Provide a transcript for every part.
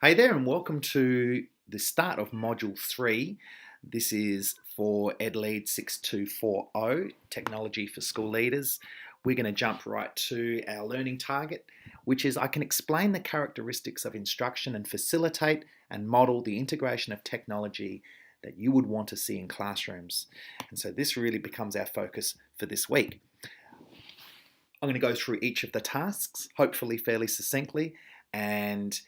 Hey there, and welcome to the start of Module 3. This is for EDLEAD 6240, Technology for School Leaders. We're going to jump right to our learning target, which is I can explain the characteristics of instruction and facilitate and model the integration of technology that you would want to see in classrooms. And so this really becomes our focus for this week. I'm going to go through each of the tasks, hopefully fairly succinctly, and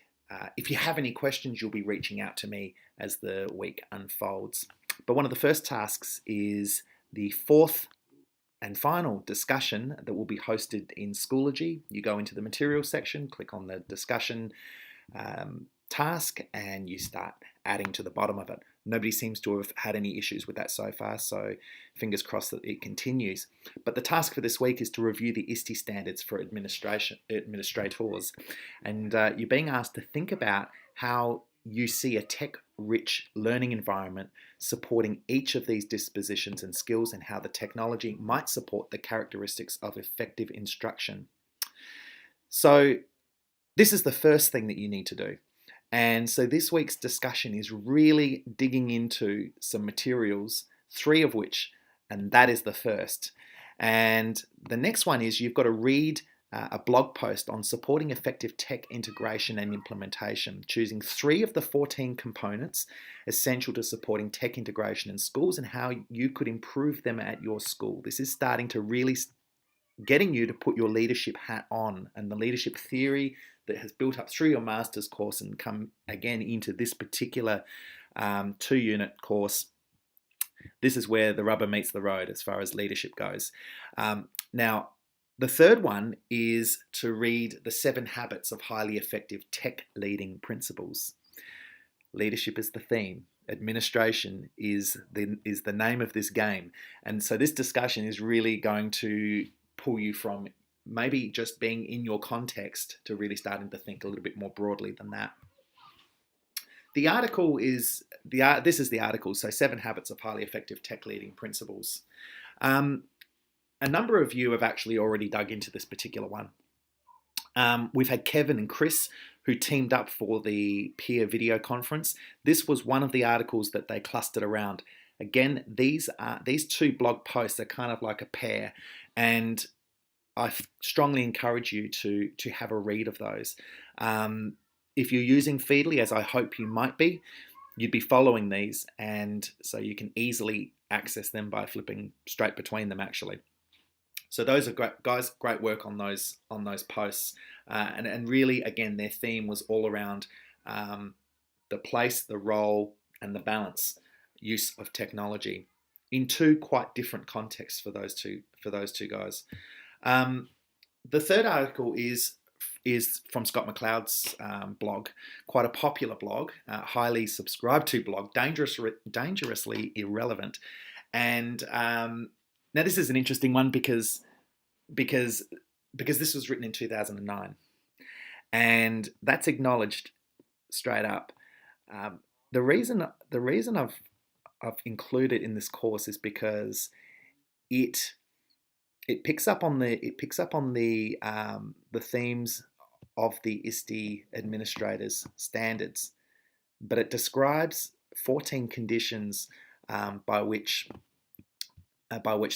if you have any questions, you'll be reaching out to me as the week unfolds. But one of the first tasks is the fourth and final discussion that will be hosted in Schoology. You go into the materials section, click on the discussion task, and you start adding to the bottom of it. Nobody seems to have had any issues with that so far, so fingers crossed that it continues. But the task for this week is to review the ISTE standards for administrators. And you're being asked to think about how you see a tech-rich learning environment supporting each of these dispositions and skills, and how the technology might support the characteristics of effective instruction. So this is the first thing that you need to do. And so this week's discussion is really digging into some materials, 3 of which, and that is the first. And the next one is you've got to read a blog post on supporting effective tech integration and implementation, choosing 3 of the 14 components essential to supporting tech integration in schools and how you could improve them at your school. This is starting to really getting you to put your leadership hat on, and the leadership theory that has built up through your master's course and come again into this particular 2-unit course. This is where the rubber meets the road as far as leadership goes. Now, the third one is to read the 7 habits of highly effective tech leading principles. Leadership is the theme. Administration is the name of this game. And so this discussion is really going to pull you from maybe just being in your context to really starting to think a little bit more broadly than that. The article is, this is the article, so 7 habits of highly effective tech leading principles. A number of you have actually already dug into this particular one. We've had Kevin and Chris who teamed up for the peer video conference. This was one of the articles that they clustered around. Again, these 2 blog posts are kind of like a pair, and I strongly encourage you to have a read of those. If you're using Feedly, as I hope you might be, you'd be following these, and so you can easily access them by flipping straight between them actually. So those are great, guys. Great work on those posts, and really again their theme was all around the place, the role, and the balance use of technology in 2 quite different contexts for those two guys. The third article is from Scott McLeod's blog, quite a popular blog, highly subscribed to blog, dangerously irrelevant. And now this is an interesting one because this was written in 2009, and that's acknowledged straight up. The reason I've included in this course is because it picks up on the themes of the ISTE administrators standards, but it describes 14 conditions by which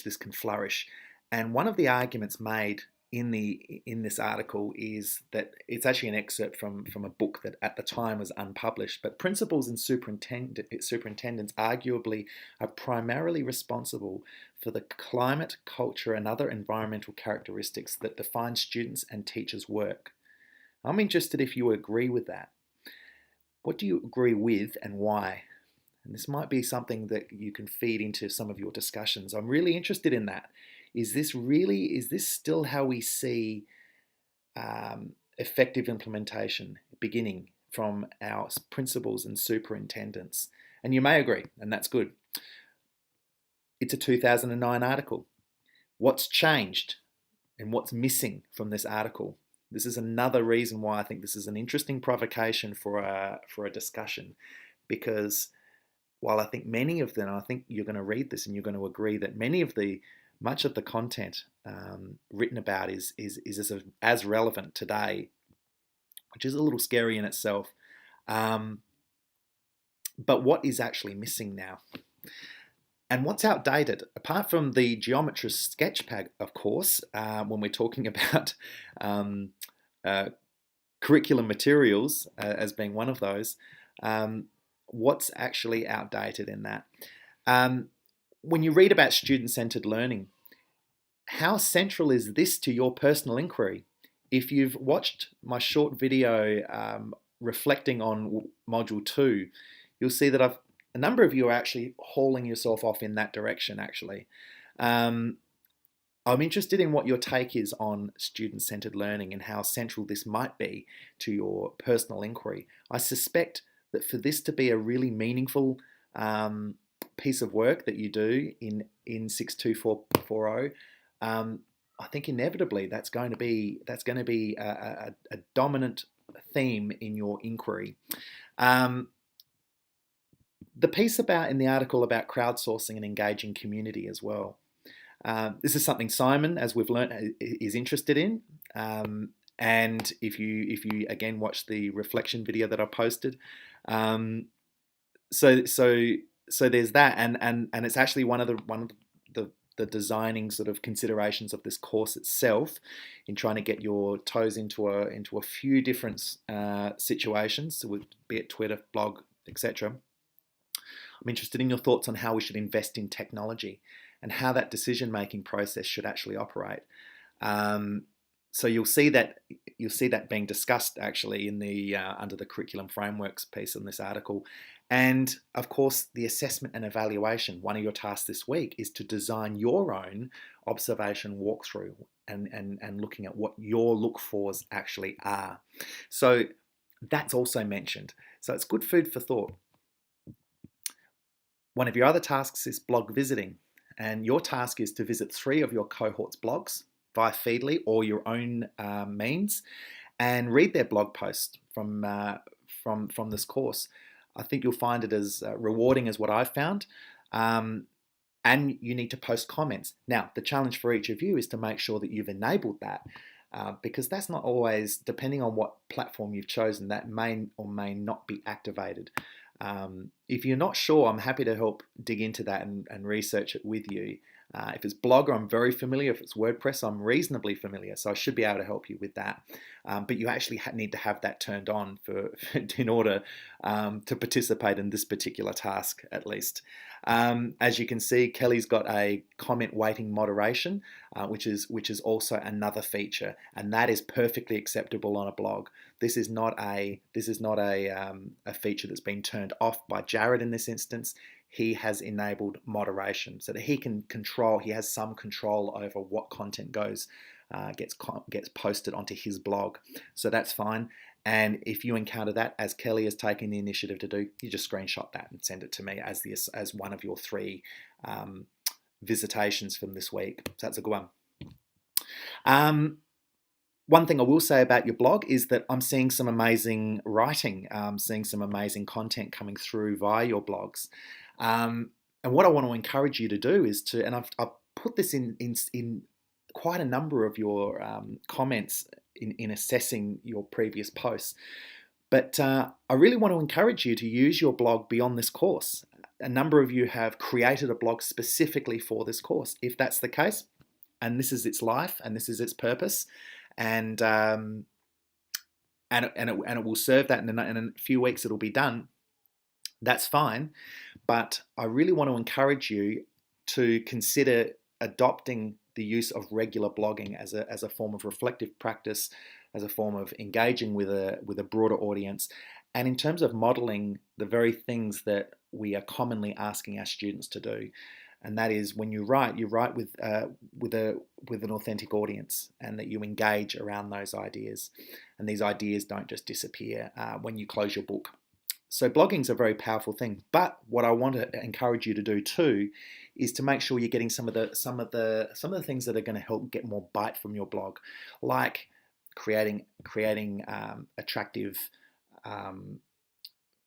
this can flourish. And one of the arguments made in this article is that it's actually an excerpt from a book that at the time was unpublished, but principals and superintendents arguably are primarily responsible for the climate, culture, and other environmental characteristics that define students' and teachers' work. I'm interested if you agree with that. What do you agree with and why? And this might be something that you can feed into some of your discussions. I'm really interested in that. Is this still how we see effective implementation beginning from our principals and superintendents? And you may agree, and that's good. It's a 2009 article. What's changed and what's missing from this article? This is another reason why I think this is an interesting provocation for a discussion, because while I think many of them, I think you're going to read this and you're going to agree that much of the content written about is as relevant today, which is a little scary in itself, But what is actually missing now? And what's outdated, apart from the geometrist sketchpad, of course, when we're talking about um, uh, curriculum materials as being one of those, what's actually outdated in that? When you read about student-centered learning, how central is this to your personal inquiry? If you've watched my short video reflecting on Module 2, you'll see that a number of you are actually hauling yourself off in that direction, actually. I'm interested in what your take is on student-centered learning and how central this might be to your personal inquiry. I suspect that for this to be a really meaningful piece of work that you do in 62440, I think inevitably that's going to be a dominant theme in your inquiry. The piece in the article about crowdsourcing and engaging community as well. This is something Simon, as we've learned, is interested in. And if you again watch the reflection video that I posted, so there's that, and it's actually one of the designing sort of considerations of this course itself, in trying to get your toes into a few different situations, be it Twitter, blog, etc. I'm interested in your thoughts on how we should invest in technology and how that decision-making process should actually operate. So you'll see that being discussed actually in the under the curriculum frameworks piece in this article. And of course, the assessment and evaluation. One of your tasks this week is to design your own observation walkthrough and looking at what your look-fors actually are. So that's also mentioned. So it's good food for thought. One of your other tasks is blog visiting, and your task is to visit 3 of your cohort's blogs via Feedly or your own means, and read their blog posts from this course. I think you'll find it as rewarding as what I've found, and you need to post comments. Now, the challenge for each of you is to make sure that you've enabled that, because that's not always, depending on what platform you've chosen, that may or may not be activated. If you're not sure, I'm happy to help dig into that and research it with you. If it's Blogger, I'm very familiar. If it's WordPress, I'm reasonably familiar, so I should be able to help you with that. But you actually need to have that turned on in order to participate in this particular task, at least. As you can see, Kelly's got a comment weighting moderation, which is also another feature, and that is perfectly acceptable on a blog. This is not a feature that's been turned off by Jared in this instance. He has enabled moderation so that he has some control over what content gets posted onto his blog. So that's fine. And if you encounter that, as Kelly has taken the initiative to do, you just screenshot that and send it to me as one of your 3 visitations from this week. So that's a good one. One thing I will say about your blog is that I'm seeing some amazing writing, seeing some amazing content coming through via your blogs. And what I want to encourage you to do is and I've put this in quite a number of your comments in assessing your previous posts. But I really want to encourage you to use your blog beyond this course. A number of you have created a blog specifically for this course. If that's the case, and this is its life and this is its purpose, and it will serve that, in a few weeks it'll be done, that's fine. But I really want to encourage you to consider adopting the use of regular blogging as a form of reflective practice, as a form of engaging with a broader audience, and in terms of modeling the very things that we are commonly asking our students to do. And that is, when you write with an authentic audience, and that you engage around those ideas, and these ideas don't just disappear when you close your book. So blogging is a very powerful thing. But what I want to encourage you to do too is to make sure you're getting some of the things that are going to help get more bite from your blog, like creating attractive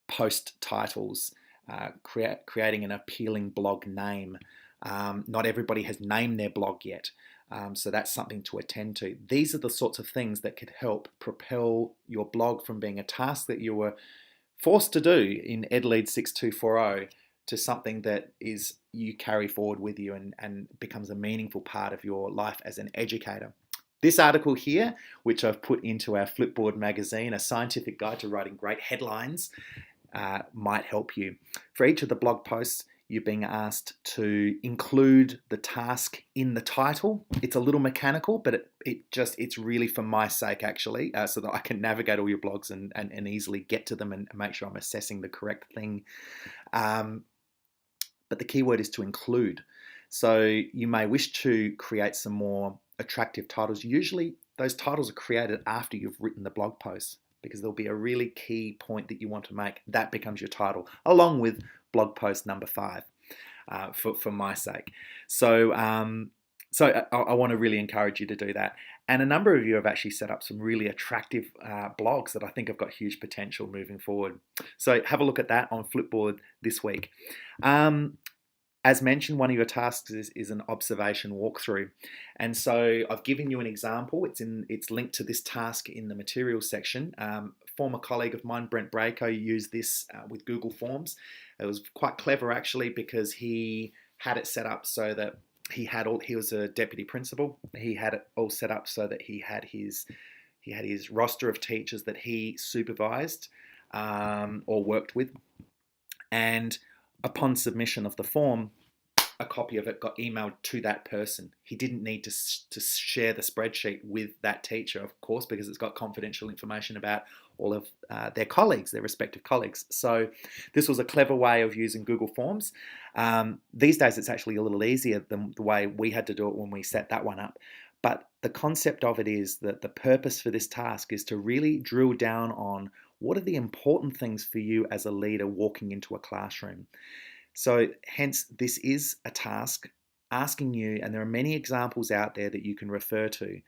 post titles. Creating an appealing blog name. Not everybody has named their blog yet, so that's something to attend to. These are the sorts of things that could help propel your blog from being a task that you were forced to do in EDLEAD 6240 to something that is you carry forward with you and becomes a meaningful part of your life as an educator. This article here, which I've put into our Flipboard magazine, a scientific guide to writing great headlines, might help you. For each of the blog posts, you're being asked to include the task in the title. It's a little mechanical, but it's really for my sake, actually, so that I can navigate all your blogs and easily get to them and make sure I'm assessing the correct thing. But the key word is to include. So you may wish to create some more attractive titles. Usually those titles are created after you've written the blog post, because there'll be a really key point that you want to make. That becomes your title, along with blog post number 5, for my sake. So I want to really encourage you to do that. And a number of you have actually set up some really attractive blogs that I think have got huge potential moving forward. So have a look at that on Flipboard this week. As mentioned, one of your tasks is an observation walkthrough. And so I've given you an example. It's linked to this task in the materials section. Former colleague of mine, Brent Braco, used this with Google Forms. It was quite clever, actually, because he had it set up so that he was a deputy principal. He had it all set up so that he had his roster of teachers that he supervised or worked with. And upon submission of the form, a copy of it got emailed to that person. He didn't need to share the spreadsheet with that teacher, of course, because it's got confidential information about all of their colleagues, their respective colleagues. So this was a clever way of using Google Forms. These days, it's actually a little easier than the way we had to do it when we set that one up. But the concept of it is that the purpose for this task is to really drill down on what are the important things for you as a leader walking into a classroom. So hence, this is a task asking you, and there are many examples out there that you can refer to,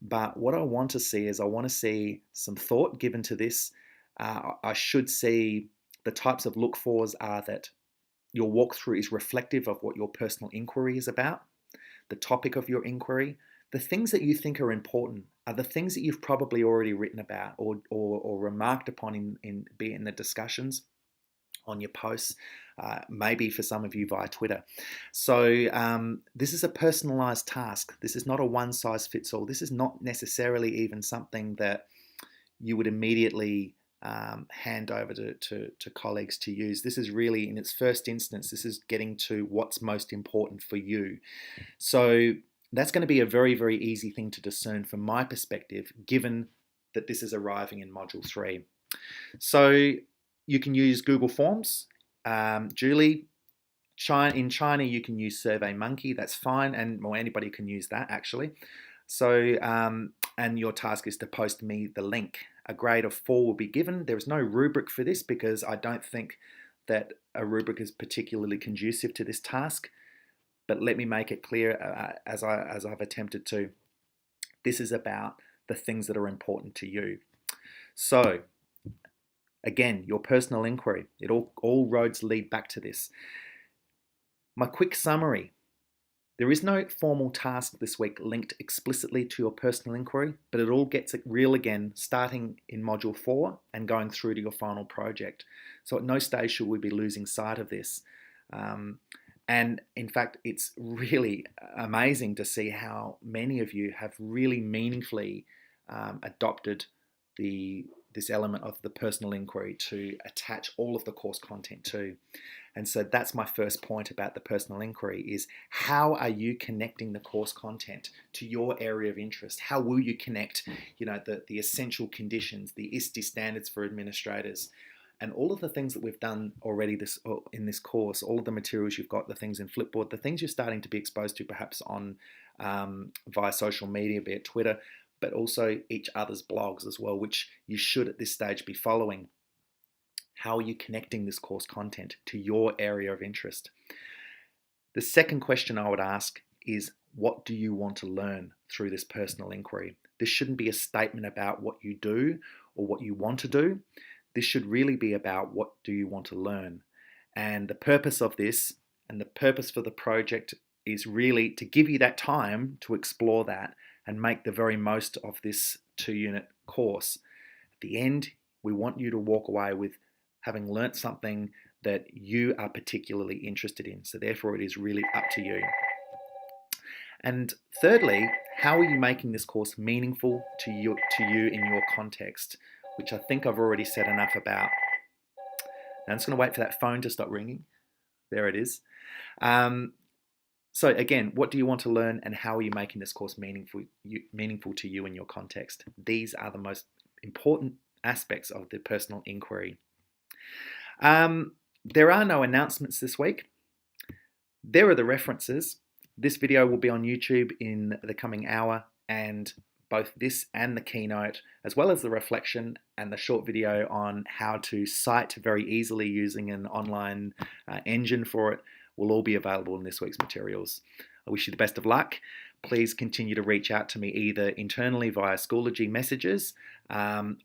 but what I want to see is I want to see some thought given to this. I should see the types of look-fors are that your walkthrough is reflective of what your personal inquiry is about, the topic of your inquiry, the things that you think are important are the things that you've probably already written about or remarked upon be it in the discussions on your posts, maybe for some of you via Twitter. So this is a personalized task. This is not a one-size-fits-all. This is not necessarily even something that you would immediately hand over to colleagues to use. This is really, in its first instance, this is getting to what's most important for you. So that's going to be a very, very easy thing to discern from my perspective, given that this is arriving in Module 3. So you can use Google Forms. Julie, in China, you can use SurveyMonkey. That's fine, and anybody can use that, actually. So, and your task is to post me the link. A grade of 4 will be given. There is no rubric for this because I don't think that a rubric is particularly conducive to this task. But let me make it clear, as I've attempted to, this is about the things that are important to you. So, again, your personal inquiry. All roads lead back to this. My quick summary. There is no formal task this week linked explicitly to your personal inquiry, but it all gets real again, starting in Module 4 and going through to your final project. So at no stage should we be losing sight of this. And in fact, it's really amazing to see how many of you have really meaningfully adopted this element of the personal inquiry to attach all of the course content to. And so that's my first point about the personal inquiry is how are you connecting the course content to your area of interest? How will you connect, the essential conditions, the ISTE standards for administrators, and all of the things that we've done already in this course, all of the materials you've got, the things in Flipboard, the things you're starting to be exposed to perhaps on via social media, be it Twitter, but also each other's blogs as well, which you should at this stage be following. How are you connecting this course content to your area of interest? The second question I would ask is, what do you want to learn through this personal inquiry? This shouldn't be a statement about what you do or what you want to do. This should really be about what do you want to learn. And the purpose of this and the purpose for the project is really to give you that time to explore that and make the very most of this 2-unit course. At the end, we want you to walk away with having learnt something that you are particularly interested in. So therefore it is really up to you. And thirdly, how are you making this course meaningful to you in your context, which I think I've already said enough about. Now I'm just going to wait for that phone to stop ringing. There it is. So again, what do you want to learn, and how are you making this course meaningful to you in your context? These are the most important aspects of the personal inquiry. There are no announcements this week. There are the references. This video will be on YouTube in the coming hour, and both this and the keynote, as well as the reflection and the short video on how to cite very easily using an online engine for it, will all be available in this week's materials. I wish you the best of luck. Please continue to reach out to me either internally via Schoology messages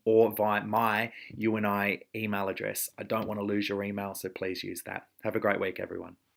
or via my UNI email address. I don't want to lose your email, so please use that. Have a great week, everyone.